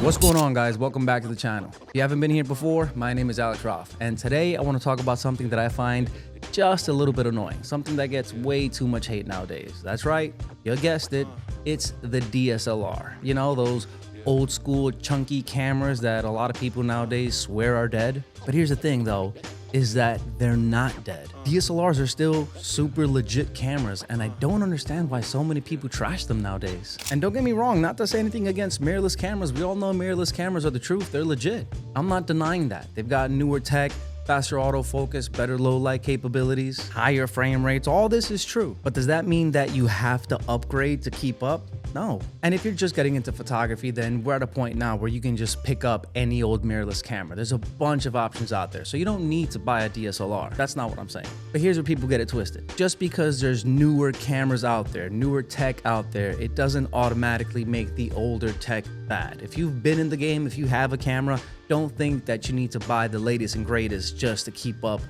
What's going on, guys? Welcome back to the channel. If you haven't been here before, my name is Alex Roth, and today I want to talk about something that I find just a little bit annoying, something that gets way too much hate nowadays. That's right, you guessed it, it's the DSLR. You know, those old school chunky cameras that a lot of people nowadays swear are dead. But here's the thing though, is that they're not dead. DSLRs are still super legit cameras, and I don't understand why so many people trash them nowadays. And don't get me wrong, not to say anything against mirrorless cameras. We all know mirrorless cameras are the truth. They're legit. I'm not denying that. They've got newer tech, faster autofocus, better low light capabilities, higher frame rates. All this is true. But does that mean that you have to upgrade to keep up? No. And if you're just getting into photography, then we're at a point now where you can just pick up any old mirrorless camera. There's a bunch of options out there, so you don't need to buy a DSLR. That's not what I'm saying. But here's where people get it twisted. Just because there's newer cameras out there, newer tech out there, it doesn't automatically make the older tech bad. If you've been in the game, if you have a camera, don't think that you need to buy the latest and greatest just to keep up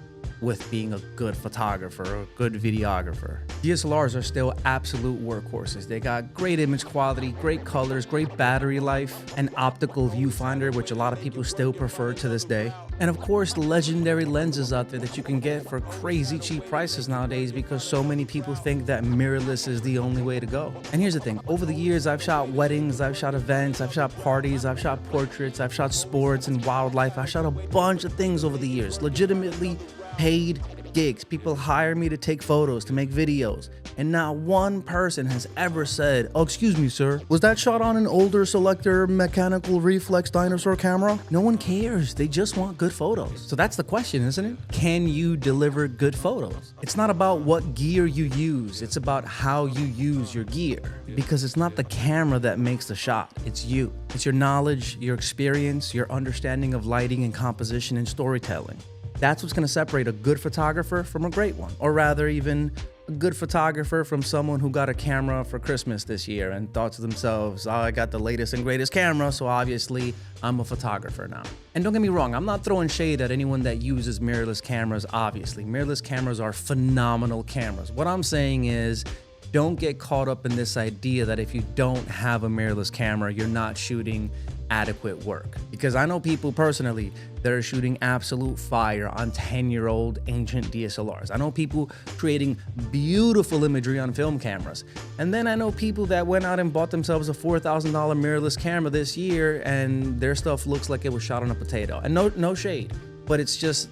with being a good photographer or a good videographer. DSLRs are still absolute workhorses. They got great image quality, great colors, great battery life, an optical viewfinder, which a lot of people still prefer to this day. And of course, legendary lenses out there that you can get for crazy cheap prices nowadays because so many people think that mirrorless is the only way to go. And here's the thing, over the years, I've shot weddings, I've shot events, I've shot parties, I've shot portraits, I've shot sports and wildlife. I've shot a bunch of things over the years, legitimately paid gigs. People hire me to take photos, to make videos, and not one person has ever said, "Oh, excuse me, sir, was that shot on an older Selector mechanical reflex dinosaur camera?" No one cares. They just want good photos. So that's the question, isn't it? Can you deliver good photos? It's not about what gear you use. It's about how you use your gear, because it's not the camera that makes the shot. It's you. It's your knowledge, your experience, your understanding of lighting and composition and storytelling. That's what's going to separate a good photographer from a great one, or rather even a good photographer from someone who got a camera for Christmas this year and thought to themselves, "Oh, I got the latest and greatest camera, so obviously I'm a photographer now." And don't get me wrong, I'm not throwing shade at anyone that uses mirrorless cameras, obviously. Mirrorless cameras are phenomenal cameras. What I'm saying is, don't get caught up in this idea that if you don't have a mirrorless camera, you're not shooting adequate work. Because I know people personally that are shooting absolute fire on 10-year-old ancient DSLRs. I know people creating beautiful imagery on film cameras. And then I know people that went out and bought themselves a $4,000 mirrorless camera this year, and their stuff looks like it was shot on a potato. And no shade, but it's just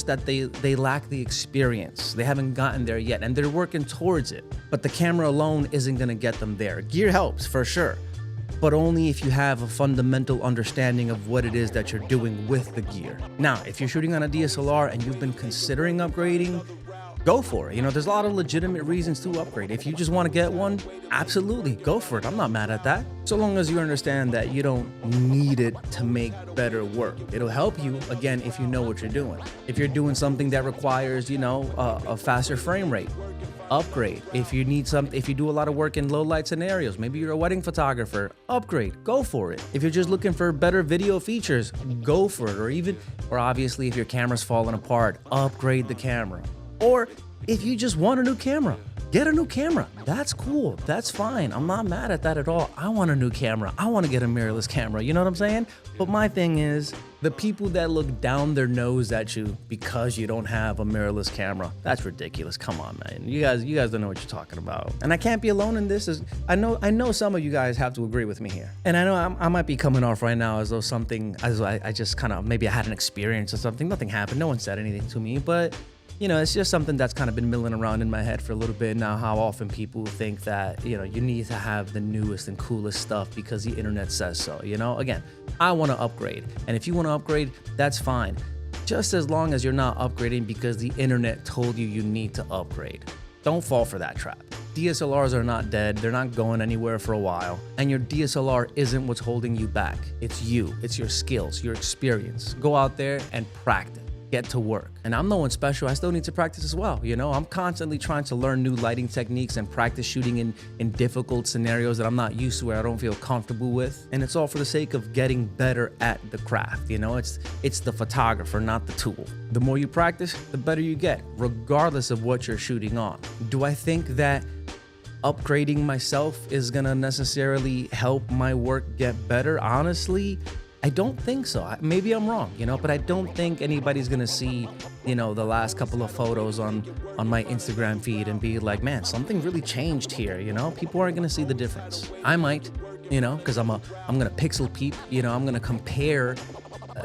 that they lack the experience. They haven't gotten there yet, and they're working towards it. But the camera alone isn't gonna get them there. Gear helps, for sure, but only if you have a fundamental understanding of what it is that you're doing with the gear. Now, if you're shooting on a DSLR and you've been considering upgrading, go for it. You know, there's a lot of legitimate reasons to upgrade. If you just want to get one, absolutely, go for it. I'm not mad at that. So long as you understand that you don't need it to make better work. It'll help you, again, if you know what you're doing. If you're doing something that requires, you know, a faster frame rate, upgrade. If you do a lot of work in low light scenarios, maybe you're a wedding photographer, upgrade, go for it. If you're just looking for better video features, go for it. Or obviously if your camera's falling apart, upgrade the camera. Or if you just want a new camera, get a new camera. That's cool. That's fine. I'm not mad at that at all. I want a new camera. I want to get a mirrorless camera. You know what I'm saying? But my thing is, the people that look down their nose at you because you don't have a mirrorless camera, that's ridiculous. Come on, man. You guys don't know what you're talking about. And I can't be alone in this. I know some of you guys have to agree with me here. And I know I might be coming off right now as though I just kind of, maybe I had an experience or something. Nothing happened. No one said anything to me, but you know, it's just something that's kind of been milling around in my head for a little bit now, how often people think that, you know, you need to have the newest and coolest stuff because the internet says so, you know? Again, I want to upgrade. And if you want to upgrade, that's fine. Just as long as you're not upgrading because the internet told you need to upgrade. Don't fall for that trap. DSLRs are not dead. They're not going anywhere for a while. And your DSLR isn't what's holding you back. It's you. It's your skills, your experience. Go out there and practice. Get to work. And I'm no one special. I still need to practice as well. You know, I'm constantly trying to learn new lighting techniques and practice shooting in difficult scenarios that I'm not used to, where I don't feel comfortable with. And it's all for the sake of getting better at the craft. You know, it's the photographer, not the tool. The more you practice, the better you get, regardless of what you're shooting on. Do I think that upgrading myself is gonna necessarily help my work get better. Honestly, I don't think so. Maybe I'm wrong, but I don't think anybody's gonna see, the last couple of photos on my Instagram feed and be like, man, something really changed here. People aren't gonna see the difference. I might, because I'm gonna pixel peep. I'm gonna compare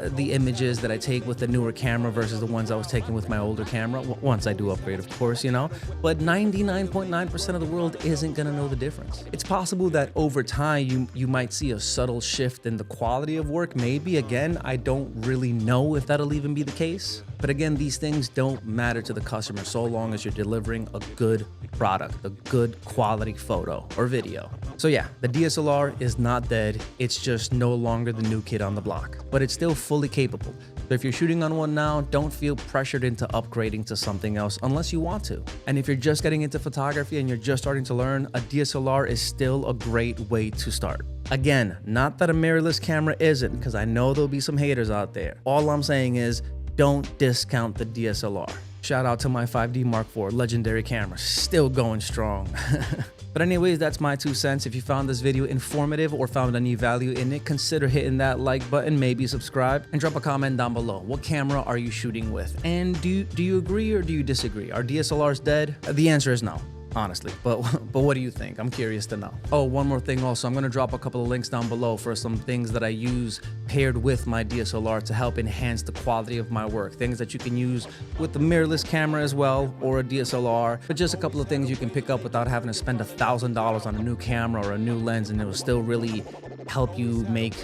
the images that I take with the newer camera versus the ones I was taking with my older camera. Once I do upgrade, of course, but 99.9% of the world isn't gonna know the difference. It's possible that over time you might see a subtle shift in the quality of work. Maybe, again, I don't really know if that'll even be the case. But again, these things don't matter to the customer so long as you're delivering a good product, a good quality photo or video. So yeah, the DSLR is not dead. It's just no longer the new kid on the block, but it's still fully capable. So if you're shooting on one now, don't feel pressured into upgrading to something else unless you want to. And if you're just getting into photography and you're just starting to learn, a DSLR is still a great way to start. Again, not that a mirrorless camera isn't, because I know there'll be some haters out there. All I'm saying is, don't discount the DSLR. Shout out to my 5D Mark IV legendary camera, still going strong. But anyways, that's my 2 cents. If you found this video informative or found any value in it, consider hitting that like button, maybe subscribe, and drop a comment down below. What camera are you shooting with? And do you agree or do you disagree? Are DSLRs dead? The answer is no, honestly, but what do you think? I'm curious to know. Oh, one more thing also, I'm gonna drop a couple of links down below for some things that I use paired with my DSLR to help enhance the quality of my work. Things that you can use with the mirrorless camera as well, or a DSLR, but just a couple of things you can pick up without having to spend $1,000 on a new camera or a new lens, and it will still really help you make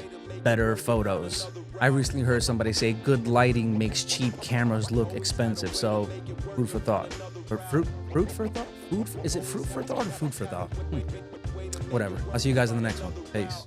better photos. I recently heard somebody say good lighting makes cheap cameras look expensive, so food for thought. Or fruit for thought? Is it fruit for thought or food for thought? Whatever. I'll see you guys in the next one. Peace.